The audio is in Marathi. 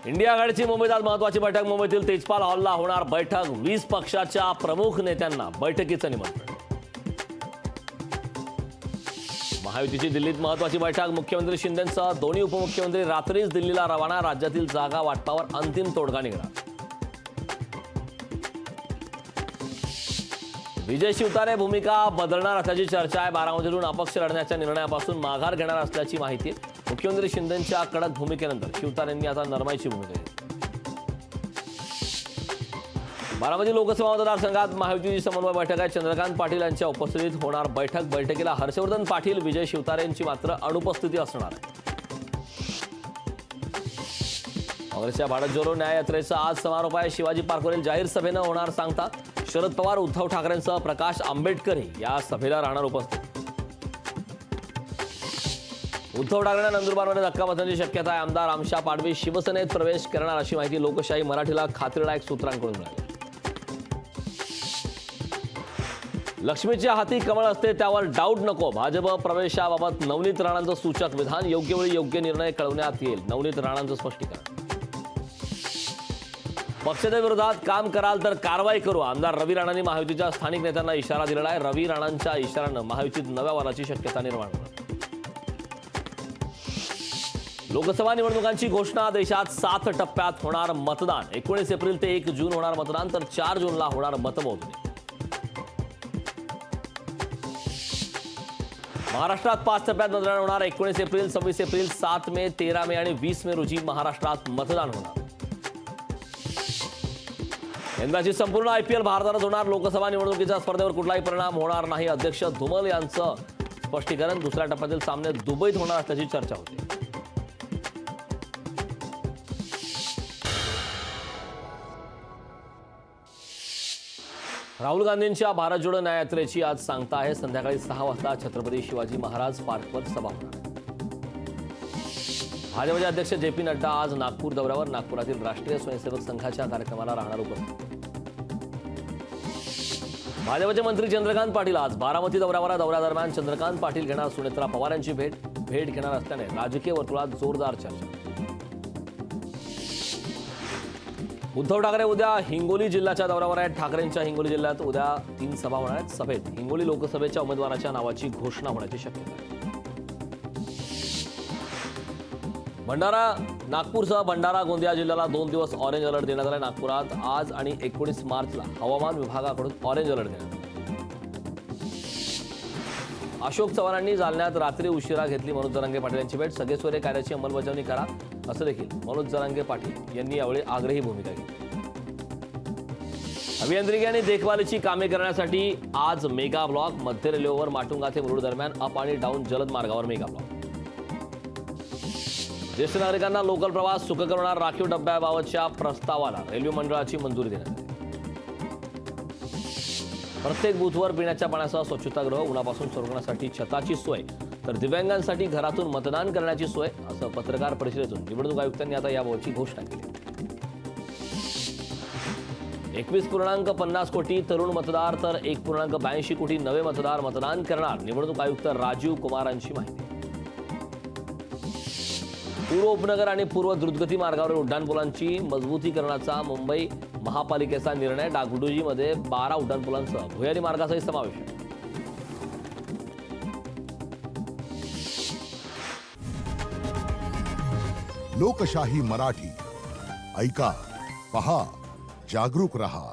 इंडिया आघाडीची मुंबईत आज महत्त्वाची बैठक. मुंबईतील तेजपाल हॉलला होणार बैठक. 20 पक्षाच्या प्रमुख नेत्यांना बैठकीचं निमंत्रण. महायुतीची दिल्लीत महत्त्वाची बैठक. मुख्यमंत्री शिंदेंसह दोन्ही उपमुख्यमंत्री रात्रीच दिल्लीला रवाना. राज्यातील जागा वाटपावर अंतिम तोडगा निघणार. विजय शिवतारे भूमिका बदलणार असल्याची चर्चा आहे. बारामतीतून अपक्ष लढण्याच्या निर्णयापासून माघार घेणार असल्याची माहिती. मुख्यमंत्री शिंदेंच्या कडक भूमिकेनंतर शिवतारेंनी आता नरमाईची भूमिका घेतली. बारामती लोकसभा मतदारसंघात महायुतीची समन्वय बैठक आहे. चंद्रकांत पाटील यांच्या उपस्थितीत होणार बैठक. बैठकीला हर्षवर्धन पाटील, विजय शिवतारेंची मात्र अनुपस्थिती असणार आहे. काँग्रेसच्या भारत जोडो न्याय यात्रेचा आज समारोप आहे. शिवाजी पार्कवरील जाहीर सभेनं होणार सांगता. शरद पवार, उद्धव ठाकरेंसह प्रकाश आंबेडकरही या सभेला राहणार उपस्थित. उद्धव ठाकरेंना नंदुरबारमध्ये धक्का बसण्याची शक्यता आहे. आमदार आमशा पाडवी शिवसेनेत प्रवेश करणार अशी माहिती लोकशाही मराठीला खात्रीलायक सूत्रांकडून मिळाली. लक्ष्मीच्या हाती कमळ असते त्यावर डाऊट नको. भाजप प्रवेशाबाबत नवनीत राणांचं सूचक विधान. योग्य वेळी योग्य निर्णय कळवण्यात येईल. नवनीत राणांचं स्पष्टीकरण. पक्षाच्या विरोधात काम कराल तर कारवाई करू. आमदार रवी राणांनी महायुतीच्या स्थानिक नेत्यांना इशारा दिलेला आहे. रवी राणांच्या इशाऱ्यानं महायुतीत नव्या वाराची शक्यता निर्माण होणार. लोकसभा निवडणुकांची घोषणा. देशात 7 टप्प्यात होणार मतदान. 19 एप्रिल ते 1 जून होणार मतदान, तर 4 जूनला होणार मतमोजणी. महाराष्ट्रात 5 टप्प्यात मतदान होणार. 19 एप्रिल, 26 एप्रिल, 7 मे, 13 मे आणि 20 मे रोजी महाराष्ट्रात मतदान होणार. यंदाची संपूर्ण IPL भारतातच होणार. लोकसभा निवडणुकीच्या स्पर्धेवर कुठलाही परिणाम होणार नाही. अध्यक्ष धुमल यांचं स्पष्टीकरण. दुसऱ्या टप्प्यातील सामने दुबईत होणार असल्याची चर्चा होती. राहुल गांधींच्या भारत जोडो न्याय यात्रेची आज सांगता आहे. संध्याकाळी 6 वाजता छत्रपती शिवाजी महाराज पार्कवर सभा होणार. भाजपचे अध्यक्ष JP नड्डा आज नागपूर दौऱ्यावर. नागपुरातील राष्ट्रीय स्वयंसेवक संघाच्या कार्यक्रमाला राहणार उपस्थित. भाजपचे मंत्री चंद्रकांत पाटील आज बारामती दौऱ्यावर. दौऱ्यादरम्यान चंद्रकांत पाटील घेणार सुनेत्रा पवार यांची भेट घेणार असल्याने राजकीय वर्तुळात जोरदार चर्चा. उद्धव ठाकरे उद्या हिंगोली जिल्ह्याच्या दौऱ्यावर आहेत. ठाकरेंच्या हिंगोली जिल्ह्यात उद्या 3 सभा होणार आहेत. सभेत हिंगोली लोकसभेच्या उमेदवाराच्या नावाची घोषणा होण्याची शक्यता आहे. भंडारा, नागपूरसह भंडारा, गोंदिया जिल्ह्याला 2 दिवस ऑरेंज अलर्ट देण्यात आला. नागपुरात आज आणि 19 मार्चला हवामान विभागाकडून ऑरेंज अलर्ट देण्यात आला. अशोक चव्हाणांनी जालन्यात रात्री उशिरा घेतली मनोज जरांगे पाटील यांची भेट. सगळे सोयरे कायद्याची अंमलबजावणी करा असं देखील मनोज जरांगे पाटील यांनी यावेळी आग्रही भूमिका घेतली. अभियांत्रिकी आणि देखभालीची कामे करण्यासाठी आज मेगा ब्लॉक. मध्य रेल्वेवर माटुंगा ते मुरुड दरम्यान अप आणि डाऊन जलद मार्गावर मेगा ब्लॉक. ज्येष्ठ नागरिकांना लोकल प्रवास सुखकर होणार. राखीव डब्याबाबतच्या प्रस्तावाला रेल्वे मंडळाची मंजुरी देण्यात आली. प्रत्येक बूथवर पिण्याच्या पाण्यासह स्वच्छतागृह. उन्हापासून सुरक्षणासाठी छताची सोय, तर दिव्यांगांसाठी घरातून मतदान करण्याची सोय, असं पत्रकार परिषदेतून निवडणूक आयुक्तांनी आता याबाबतची घोषणा केली. 21.50 कोटी तरुण मतदार, तर 1.82 कोटी नवे मतदार मतदान करणार. निवडणूक आयुक्त राजीव कुमारांची माहिती. पूर्व उपनगर आणि पूर्व द्रुतगती मार्गावरील उड्डाणपुलांची मजबूतीकरणाचा मुंबई महापालिकेचा निर्णय. डागडुजीमध्ये 12 उड्डाणपुलांसह भुयारी मार्गाचाही समावेश आहे. लोकशाही मराठी ऐका, पहा, जागरूक रहा.